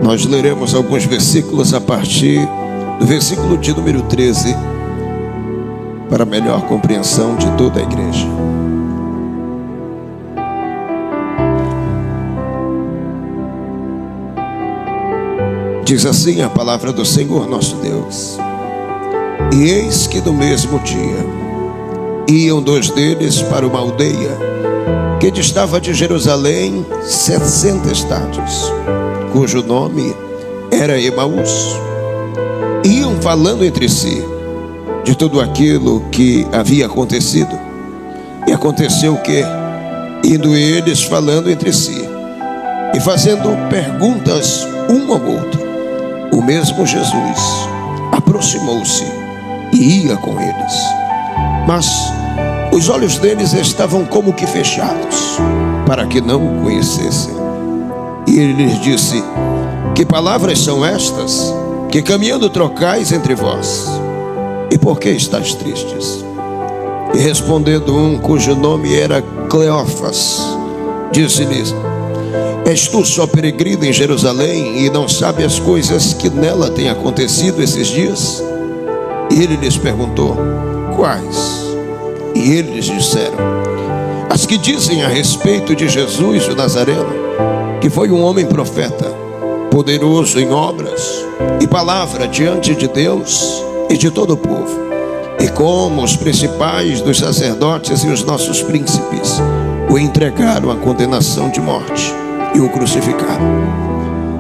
Nós leremos alguns versículos a partir do versículo de número 13, para melhor compreensão de toda a igreja. Diz assim a palavra do Senhor nosso Deus: E eis que no mesmo dia iam dois deles para uma aldeia que distava de Jerusalém 60 estádios, cujo nome era Emaús. Iam falando entre si de tudo aquilo que havia acontecido. E aconteceu que, indo eles falando entre si e fazendo perguntas um ao outro, o mesmo Jesus aproximou-se e ia com eles. Mas os olhos deles estavam como que fechados, para que não o conhecessem. E ele lhes disse: Que palavras são estas, que caminhando trocais entre vós? E por que estáis tristes? E respondendo um, cujo nome era Cleófas, disse-lhes: És tu só peregrino em Jerusalém e não sabe as coisas que nela têm acontecido esses dias? E ele lhes perguntou: Quais? E eles disseram: As que dizem a respeito de Jesus o Nazareno, que foi um homem profeta, poderoso em obras e palavra diante de Deus e de todo o povo, e como os principais dos sacerdotes e os nossos príncipes o entregaram à condenação de morte e o crucificaram.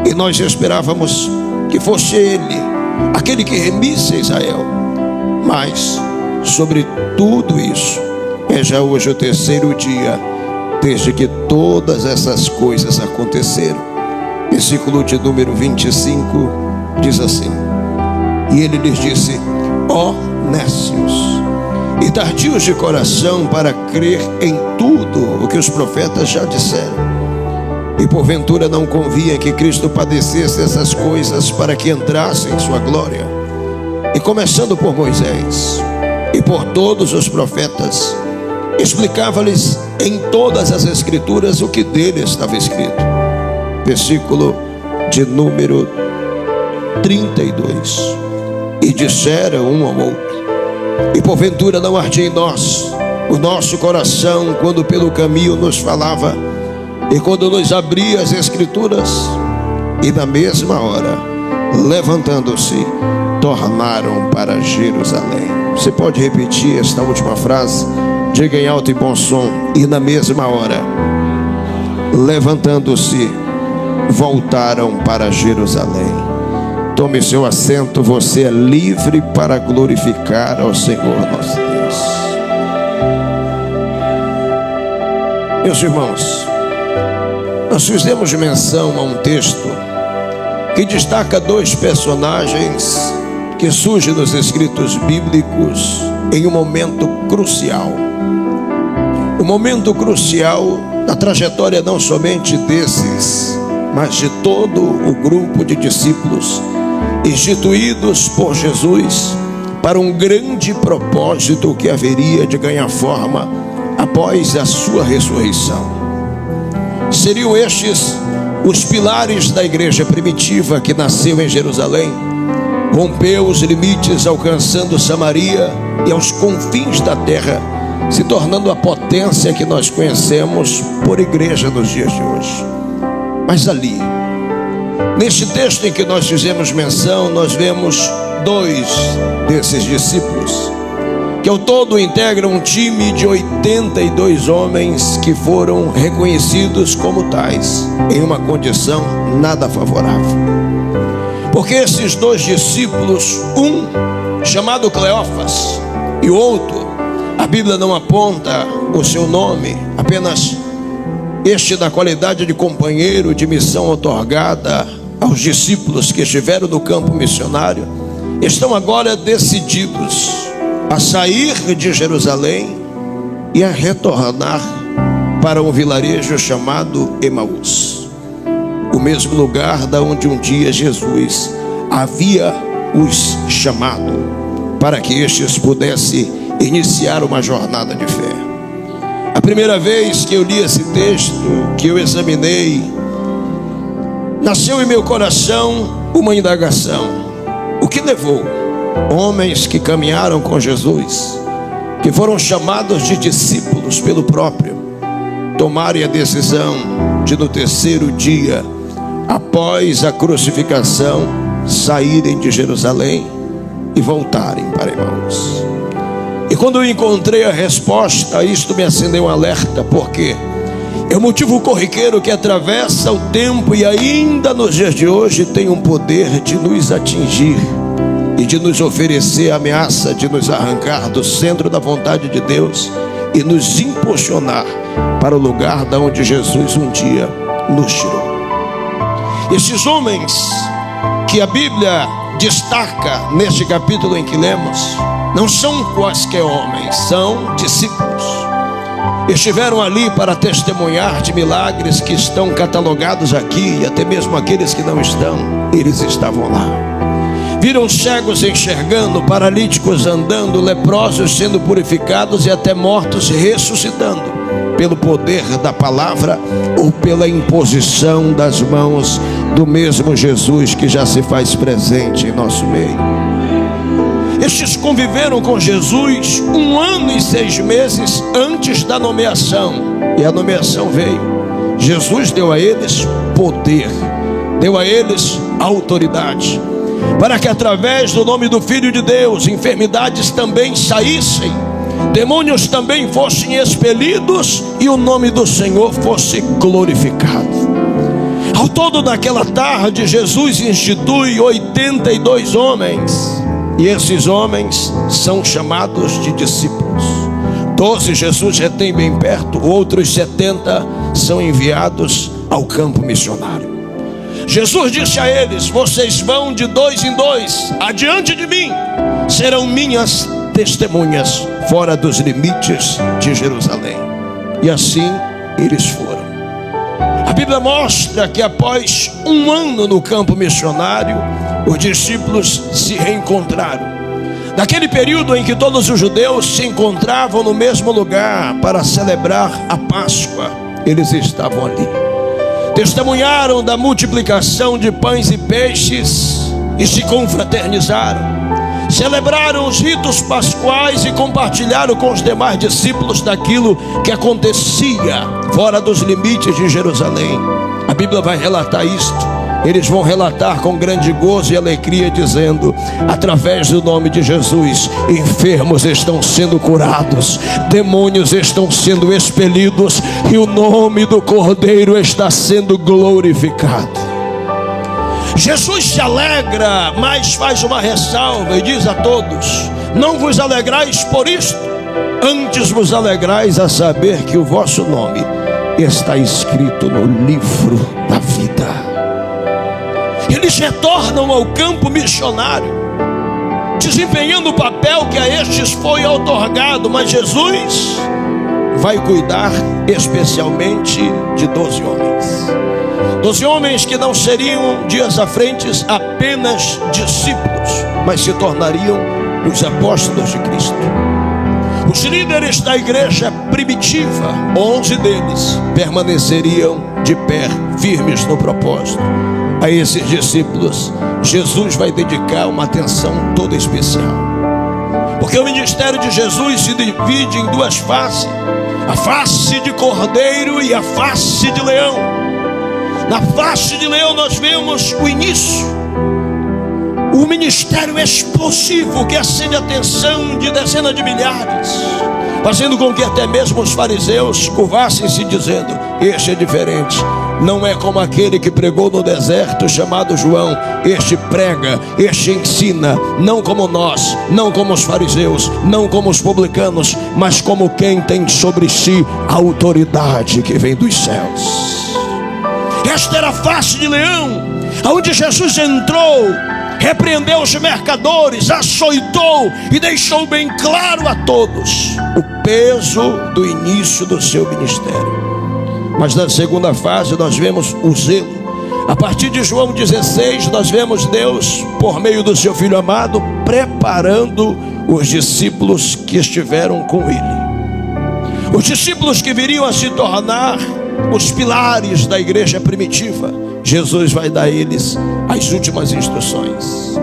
E nós esperávamos que fosse ele aquele que remisse a Israel. Mas sobre tudo isso é já hoje o terceiro dia desde que todas essas coisas aconteceram. Versículo de número 25 diz assim: E ele lhes disse: Ó nécios e tardios de coração para crer em tudo o que os profetas já disseram. E porventura não convinha que Cristo padecesse essas coisas para que entrasse em sua glória? E começando por Moisés e por todos os profetas, explicava-lhes em todas as escrituras o que dele estava escrito. Versículo de número 32. E disseram um ao outro: E porventura não ardia em nós o nosso coração quando pelo caminho nos falava e quando nos abria as escrituras? E na mesma hora, levantando-se, tornaram para Jerusalém. Você pode repetir esta última frase? Diga em alto e bom som: E na mesma hora, levantando-se, voltaram para Jerusalém. Tome seu assento, você é livre para glorificar ao Senhor nosso Deus. Meus irmãos, nós fizemos menção a um texto que destaca dois personagens que surgem nos escritos bíblicos em um momento crucial. Um momento crucial na trajetória não somente desses, mas de todo o grupo de discípulos instituídos por Jesus para um grande propósito que haveria de ganhar forma após a sua ressurreição. Seriam estes os pilares da igreja primitiva que nasceu em Jerusalém, rompeu os limites alcançando Samaria e aos confins da terra, se tornando a potência que nós conhecemos por igreja nos dias de hoje. Mas ali, neste texto em que nós fizemos menção, nós vemos dois desses discípulos, que ao todo integram um time de 82 homens que foram reconhecidos como tais, em uma condição nada favorável. Porque esses dois discípulos, um chamado Cleófas e o outro, a Bíblia não aponta o seu nome, apenas este da qualidade de companheiro de missão otorgada aos discípulos que estiveram no campo missionário, estão agora decididos a sair de Jerusalém e a retornar para um vilarejo chamado Emaús, o mesmo lugar da onde um dia Jesus havia os chamado para que estes pudessem iniciar uma jornada de fé. A primeira vez que eu li esse texto, que eu examinei, nasceu em meu coração uma indagação: o que levou homens que caminharam com Jesus, que foram chamados de discípulos pelo próprio, tomarem a decisão de no terceiro dia, após a crucificação, saírem de Jerusalém e voltarem para Emaús? E quando eu encontrei a resposta, isto me acendeu um alerta, porque é um motivo corriqueiro que atravessa o tempo e ainda nos dias de hoje tem um poder de nos atingir e de nos oferecer a ameaça de nos arrancar do centro da vontade de Deus e nos impulsionar para o lugar da onde Jesus um dia nos tirou. Esses homens que a Bíblia destaca neste capítulo em que lemos, não são quaisquer homens, são discípulos. Estiveram ali para testemunhar de milagres que estão catalogados aqui, e até mesmo aqueles que não estão, eles estavam lá. Viram cegos enxergando, paralíticos andando, leprosos sendo purificados e até mortos ressuscitando, pelo poder da palavra ou pela imposição das mãos do mesmo Jesus que já se faz presente em nosso meio. Estes conviveram com Jesus 1 ano e 6 meses antes da nomeação, e a nomeação veio. Jesus deu a eles poder, deu a eles autoridade, para que através do nome do Filho de Deus, enfermidades também saíssem, demônios também fossem expelidos e o nome do Senhor fosse glorificado. Ao todo, naquela tarde, Jesus institui 82 homens, e esses homens são chamados de discípulos. 12 Jesus retém bem perto, outros 70 são enviados ao campo missionário. Jesus disse a eles: vocês vão de 2 em 2 adiante de mim, serão minhas testemunhas fora dos limites de Jerusalém. E assim eles foram. A Bíblia mostra que após 1 ano no campo missionário, os discípulos se reencontraram. Naquele período em que todos os judeus se encontravam no mesmo lugar para celebrar a Páscoa, eles estavam ali. Testemunharam da multiplicação de pães e peixes e se confraternizaram. Celebraram os ritos pascuais e compartilharam com os demais discípulos daquilo que acontecia fora dos limites de Jerusalém. A Bíblia vai relatar isto. Eles vão relatar com grande gozo e alegria, dizendo: através do nome de Jesus, enfermos estão sendo curados, demônios estão sendo expelidos e o nome do Cordeiro está sendo glorificado. Jesus se alegra, mas faz uma ressalva e diz a todos: não vos alegrais por isto, antes vos alegrais a saber que o vosso nome está escrito no livro da vida. Eles retornam ao campo missionário, desempenhando o papel que a estes foi outorgado, mas Jesus vai cuidar especialmente de 12 homens. 12 homens que não seriam dias à frente apenas discípulos, mas se tornariam os apóstolos de Cristo. Os líderes da igreja primitiva, 11 deles permaneceriam de pé, firmes no propósito. A esses discípulos, Jesus vai dedicar uma atenção toda especial, porque o ministério de Jesus se divide em 2 faces: a face de cordeiro e a face de leão. Na face de leão nós vemos o início, o ministério explosivo que acende a atenção de dezenas de milhares, fazendo com que até mesmo os fariseus curvassem-se, dizendo: este é diferente, não é como aquele que pregou no deserto chamado João. Este prega, este ensina, não como nós, não como os fariseus, não como os publicanos, mas como quem tem sobre si a autoridade que vem dos céus. Esta era a face de leão, aonde Jesus entrou, repreendeu os mercadores, açoitou e deixou bem claro a todos o peso do início do seu ministério. Mas na segunda fase nós vemos o zelo. A partir de João 16 nós vemos Deus, por meio do seu Filho amado, preparando os discípulos que estiveram com ele. Os discípulos que viriam a se tornar os pilares da igreja primitiva, Jesus vai dar a eles as últimas instruções.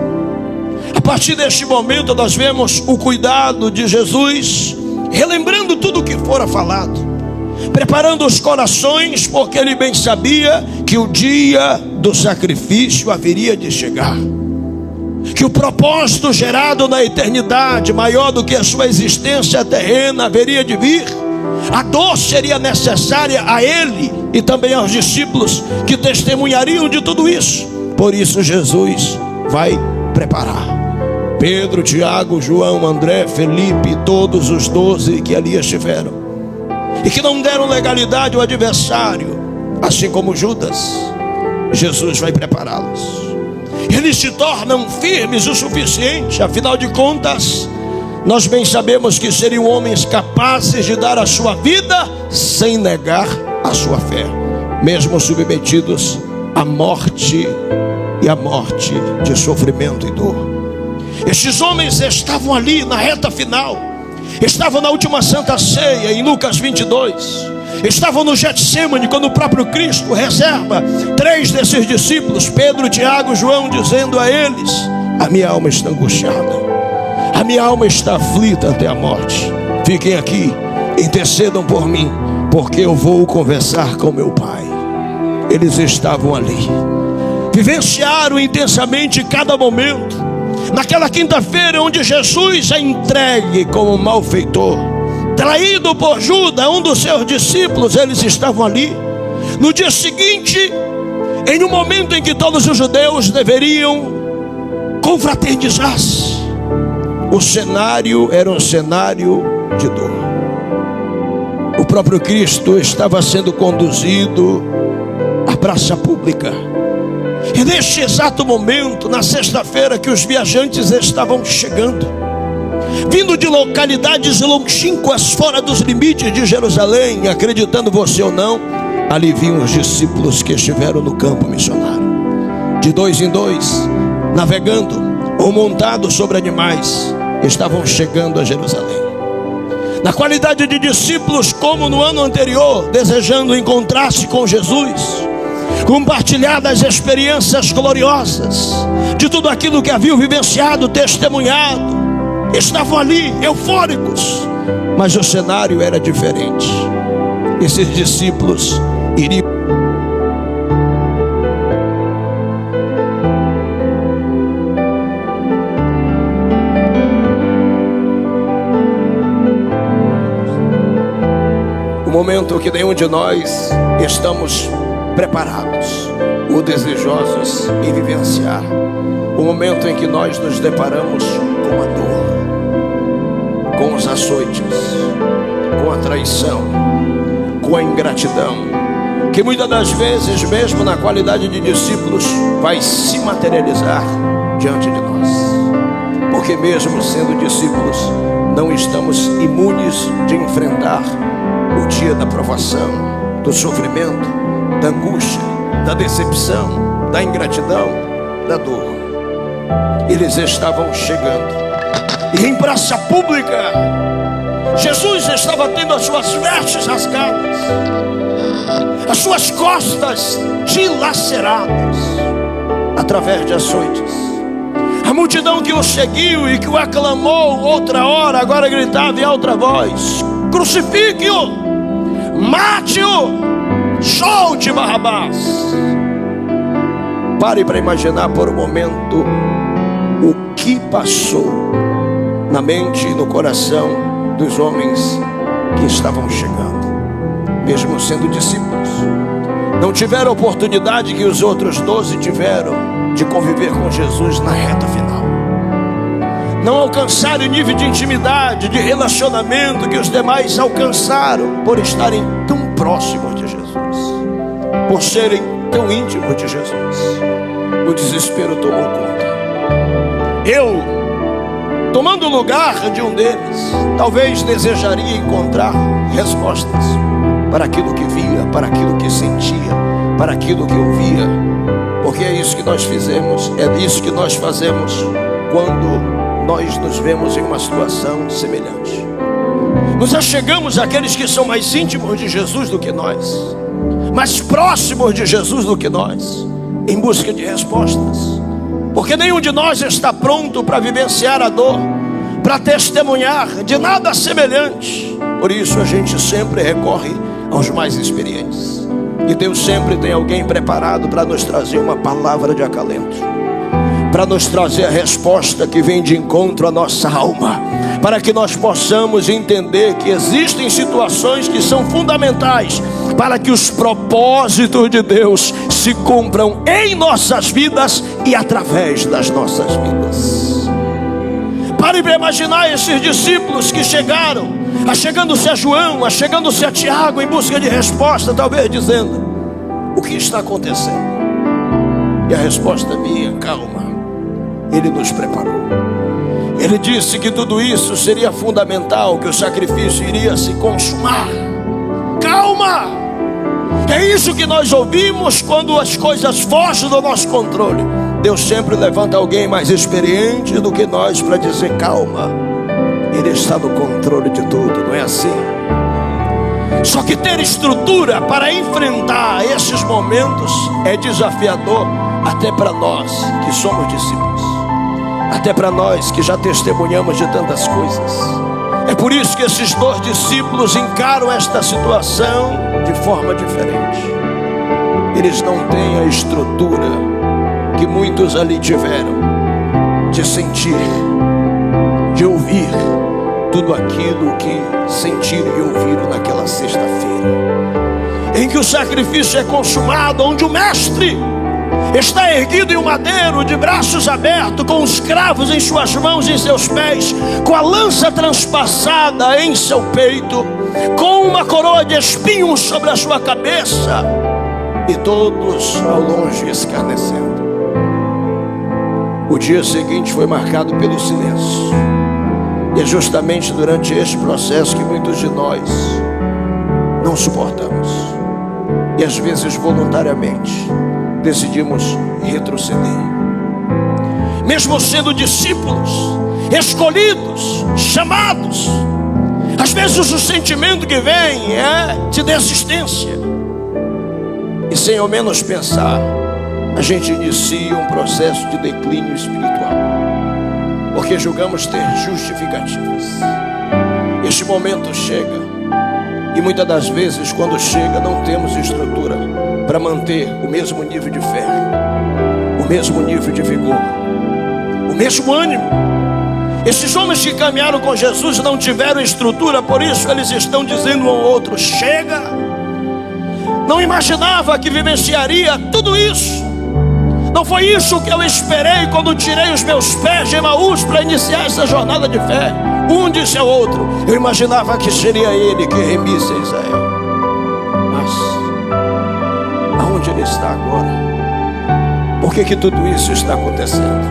A partir deste momento nós vemos o cuidado de Jesus, relembrando tudo o que fora falado, preparando os corações, porque ele bem sabia que o dia do sacrifício haveria de chegar, que o propósito gerado na eternidade, maior do que a sua existência terrena, haveria de vir. A dor seria necessária a ele e também aos discípulos que testemunhariam de tudo isso. Por isso Jesus vai preparar Pedro, Tiago, João, André, Felipe e todos os 12 que ali estiveram e que não deram legalidade ao adversário, assim como Judas. Jesus vai prepará-los. Eles se tornam firmes o suficiente, afinal de contas, nós bem sabemos que seriam homens capazes de dar a sua vida sem negar a sua fé, mesmo submetidos à morte e à morte de sofrimento e dor. Estes homens estavam ali na reta final, estavam na última Santa Ceia em Lucas 22, estavam no Getsêmani, quando o próprio Cristo reserva 3 desses discípulos, Pedro, Tiago e João, dizendo a eles: a minha alma está angustiada, a minha alma está aflita até a morte. Fiquem aqui, intercedam por mim, porque eu vou conversar com meu Pai. Eles estavam ali, vivenciaram intensamente cada momento. Naquela quinta-feira onde Jesus é entregue como malfeitor, traído por Judas, um dos seus discípulos, eles estavam ali. No dia seguinte, em um momento em que todos os judeus deveriam confraternizar-se, o cenário era um cenário de dor. O próprio Cristo estava sendo conduzido à praça pública. E neste exato momento, na sexta-feira, que os viajantes estavam chegando, vindo de localidades longínquas fora dos limites de Jerusalém, acreditando você ou não, ali vinham os discípulos que estiveram no campo missionário, de 2 em 2, navegando ou montados sobre animais, estavam chegando a Jerusalém, na qualidade de discípulos, como no ano anterior, desejando encontrar-se com Jesus, compartilhar das experiências gloriosas, de tudo aquilo que haviam vivenciado, testemunhado. Estavam ali, eufóricos, mas o cenário era diferente. Esses discípulos iriam o momento que nenhum de nós estamos preparados ou desejosos em vivenciar, o momento em que nós nos deparamos com a dor, com os açoites, com a traição, com a ingratidão, que muitas das vezes, mesmo na qualidade de discípulos, vai se materializar diante de nós, porque mesmo sendo discípulos, não estamos imunes de enfrentar o dia da provação, do sofrimento, da angústia, da decepção, da ingratidão, da dor. Eles estavam chegando, e em praça pública, Jesus estava tendo as suas vestes rasgadas, as suas costas dilaceradas, através de açoites. A multidão que o seguiu e que o aclamou outra hora, agora gritava em alta voz: crucifique-o, mate-o, solte Barrabás. Pare para imaginar por um momento o que passou na mente e no coração dos homens que estavam chegando, mesmo sendo discípulos. Não tiveram a oportunidade que os outros 12 tiveram de conviver com Jesus na reta final. Não alcançaram o nível de intimidade, de relacionamento que os demais alcançaram por estarem tão próximos de Jesus, por serem tão íntimos de Jesus. O desespero tomou conta. Eu, tomando o lugar de um deles, talvez desejaria encontrar respostas para aquilo que via, para aquilo que sentia, para aquilo que ouvia, porque é isso que nós fizemos, é isso que nós fazemos quando nós nos vemos em uma situação semelhante. Nos achegamos àqueles que são mais íntimos de Jesus do que nós, mais próximos de Jesus do que nós, em busca de respostas. Porque nenhum de nós está pronto para vivenciar a dor, para testemunhar de nada semelhante. Por isso a gente sempre recorre aos mais experientes. E Deus sempre tem alguém preparado para nos trazer uma palavra de acalento, para nos trazer a resposta que vem de encontro à nossa alma, para que nós possamos entender que existem situações que são fundamentais para que os propósitos de Deus se cumpram em nossas vidas e através das nossas vidas. Pare para imaginar esses discípulos que chegaram, achegando-se a João, achegando-se a Tiago em busca de resposta, talvez dizendo: o que está acontecendo? E a resposta vinha: calma, Ele nos preparou. Ele disse que tudo isso seria fundamental, que o sacrifício iria se consumar. Calma! É isso que nós ouvimos quando as coisas fogem do nosso controle. Deus sempre levanta alguém mais experiente do que nós para dizer: calma, Ele está no controle de tudo, não é assim? Só que ter estrutura para enfrentar esses momentos é desafiador até para nós que somos discípulos, até para nós que já testemunhamos de tantas coisas. É por isso que esses dois discípulos encaram esta situação de forma diferente. Eles não têm a estrutura que muitos ali tiveram, de sentir, de ouvir tudo aquilo que sentiram e ouviram naquela sexta-feira, em que o sacrifício é consumado, onde o mestre está erguido em um madeiro, de braços abertos, com os cravos em suas mãos e em seus pés, com a lança transpassada em seu peito, com uma coroa de espinhos sobre a sua cabeça, e todos ao longe escarnecendo. O dia seguinte foi marcado pelo silêncio, e é justamente durante este processo que muitos de nós não suportamos, e às vezes voluntariamente decidimos retroceder. Mesmo sendo discípulos, escolhidos, chamados, às vezes o sentimento que vem é de desistência. E sem ao menos pensar, a gente inicia um processo de declínio espiritual, porque julgamos ter justificativas. Este momento chega, e muitas das vezes quando chega não temos estrutura para manter o mesmo nível de fé, o mesmo nível de vigor, o mesmo ânimo. Esses homens que caminharam com Jesus não tiveram estrutura, por isso eles estão dizendo um ao outro: chega. Não imaginava que vivenciaria tudo isso. Não foi isso que eu esperei quando tirei os meus pés de Emaús para iniciar essa jornada de fé. Um disse ao outro: eu imaginava que seria ele que remisse a Israel, mas aonde ele está agora? Por que tudo isso está acontecendo?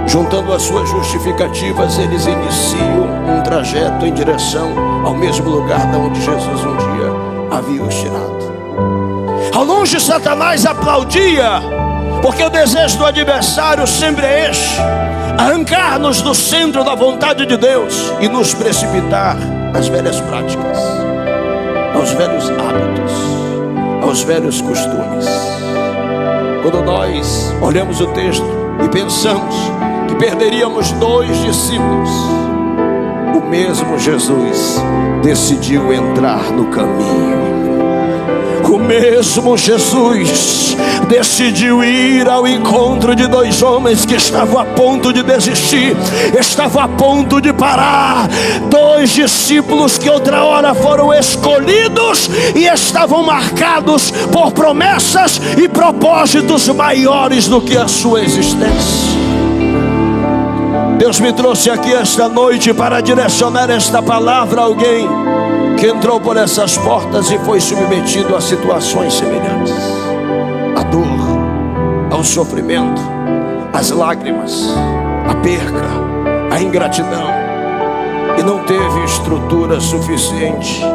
Juntando as suas justificativas, eles iniciam um trajeto em direção ao mesmo lugar de onde Jesus um dia havia os tirado. Ao longe Satanás aplaudia, porque o desejo do adversário sempre é este: arrancar-nos do centro da vontade de Deus e nos precipitar às velhas práticas, aos velhos hábitos, aos velhos costumes. Quando nós olhamos o texto e pensamos que perderíamos dois discípulos, o mesmo Jesus decidiu entrar no caminho. O mesmo Jesus decidiu ir ao encontro de dois homens que estavam a ponto de desistir, estavam a ponto de parar. Dois discípulos que outra hora foram escolhidos e estavam marcados por promessas e propósitos maiores do que a sua existência. Deus me trouxe aqui esta noite para direcionar esta palavra a alguém que entrou por essas portas e foi submetido a situações semelhantes, a dor, ao sofrimento, às lágrimas, a perca, a ingratidão, e não teve estrutura suficiente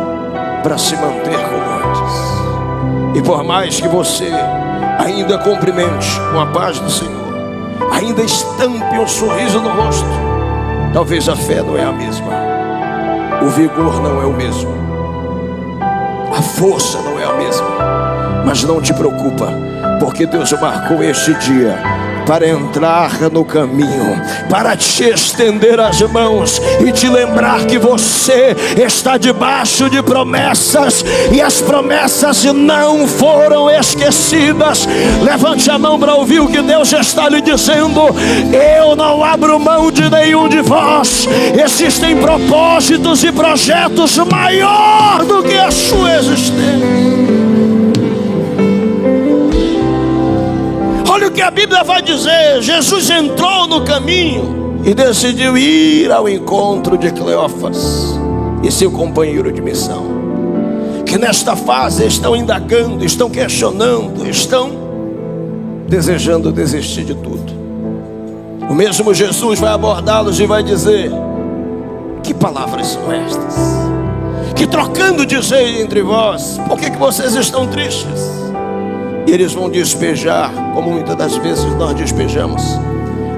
para se manter como antes. E por mais que você ainda cumprimente com a paz do Senhor, ainda estampe um sorriso no rosto, talvez a fé não é a mesma, o vigor não é o mesmo, a força não é a mesma, Mas não te preocupa, porque Deus marcou este dia para entrar no caminho, para te estender as mãos e te lembrar que você está debaixo de promessas, e as promessas não foram esquecidas. Levante a mão para ouvir o que Deus está lhe dizendo: eu não abro mão de nenhum de vós. Existem propósitos e projetos maior do que a sua existência. Olha o que a Bíblia vai dizer. Jesus entrou no caminho e decidiu ir ao encontro de Cleófas e seu companheiro de missão, que nesta fase estão indagando, estão questionando, estão desejando desistir de tudo. O mesmo Jesus vai abordá-los e vai dizer: que palavras são estas? Que trocando dizei entre vós, por que vocês estão tristes? E eles vão despejar, como muitas das vezes nós despejamos,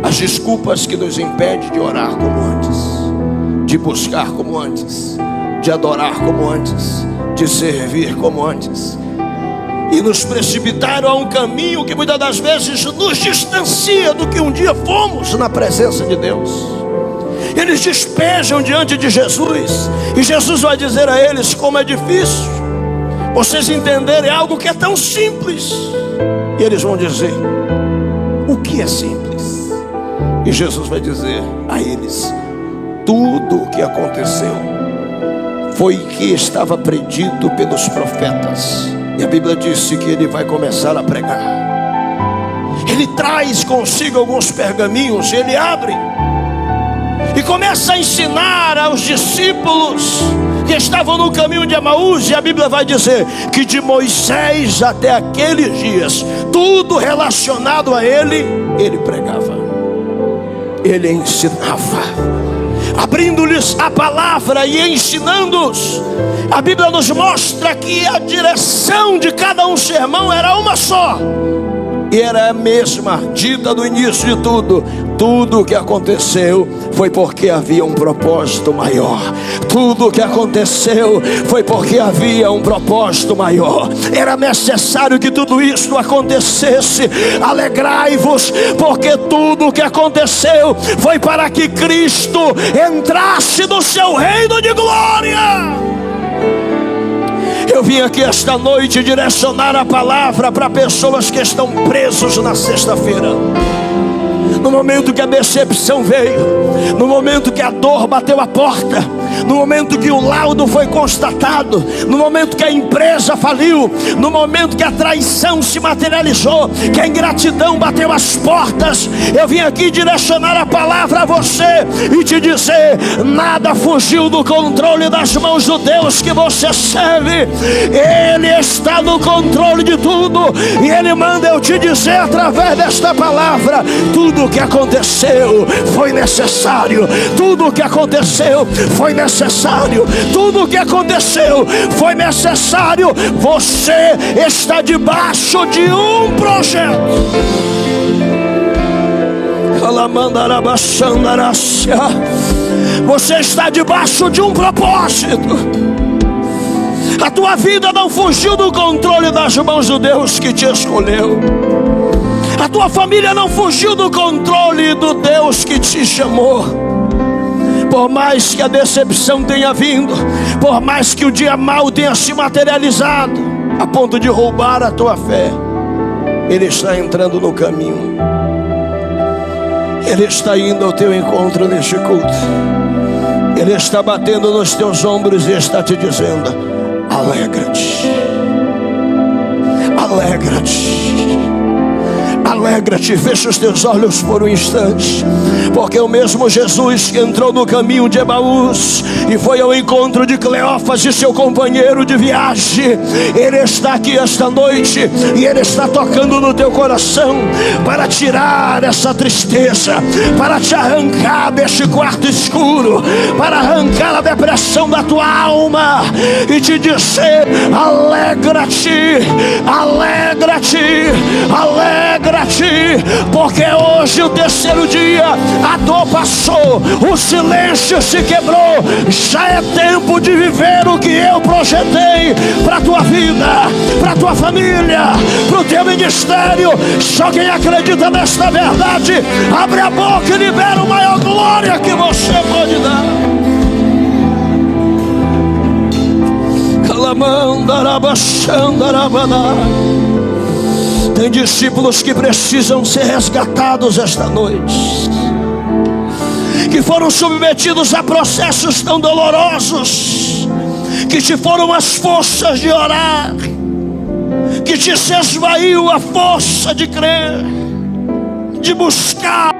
as desculpas que nos impedem de orar como antes, de buscar como antes, de adorar como antes, de servir como antes, e nos precipitaram a um caminho que muitas das vezes nos distancia do que um dia fomos na presença de Deus. Eles despejam diante de Jesus, e Jesus vai dizer a eles como é difícil vocês entenderem algo que é tão simples. E eles vão dizer: o que é simples? E Jesus vai dizer a eles: tudo o que aconteceu foi o que estava predito pelos profetas. E a Bíblia disse que ele vai começar a pregar. Ele traz consigo alguns pergaminhos, ele abre e começa a ensinar aos discípulos que estavam no caminho de Emaús. E a Bíblia vai dizer que de Moisés até aqueles dias, tudo relacionado a ele, ele pregava, ele ensinava, abrindo-lhes a palavra e ensinando-os. A Bíblia nos mostra que a direção de cada um sermão era uma só, e era a mesma, dita no início de tudo: tudo o que aconteceu foi porque havia um propósito maior. Tudo o que aconteceu foi porque havia um propósito maior. Era necessário que tudo isso acontecesse. Alegrai-vos, porque tudo o que aconteceu foi para que Cristo entrasse no seu reino de glória. Eu vim aqui esta noite direcionar a palavra para pessoas que estão presos na sexta-feira. No momento que a decepção veio, no momento que a dor bateu a porta, no momento que o laudo foi constatado, no momento que a empresa faliu, no momento que a traição se materializou, que a ingratidão bateu as portas, eu vim aqui direcionar a palavra a você e te dizer: nada fugiu do controle das mãos do Deus que você serve. Ele está no controle de tudo, e Ele manda eu te dizer através desta palavra: tudo o que aconteceu foi necessário. Tudo o que aconteceu foi necessário. Tudo o que aconteceu foi necessário. Você está debaixo de um projeto. Você está debaixo de um propósito. A tua vida não fugiu do controle das mãos do Deus que te escolheu. A tua família não fugiu do controle do Deus que te chamou. Por mais que a decepção tenha vindo, por mais que o dia mau tenha se materializado a ponto de roubar a tua fé, Ele está entrando no caminho. Ele está indo ao teu encontro neste culto. Ele está batendo nos teus ombros e está te dizendo: alegra-te, alegra-te, alegra-te. Fecha os teus olhos por um instante, porque o mesmo Jesus que entrou no caminho de Emaús e foi ao encontro de Cleófas e seu companheiro de viagem, Ele está aqui esta noite e Ele está tocando no teu coração para tirar essa tristeza, para te arrancar deste quarto escuro, para arrancar a depressão da tua alma e te dizer: alegra-te, alegra-te, alegra-te. ti, porque hoje, o terceiro dia, a dor passou, o silêncio se quebrou. Já é tempo de viver o que eu projetei para a tua vida, para a tua família, para o teu ministério. Só quem acredita nesta verdade, abre a boca e libera a maior glória que você pode dar. Tem discípulos que precisam ser resgatados esta noite, que foram submetidos a processos tão dolorosos, que te foram as forças de orar, que te se esvaiu a força de crer, de buscar.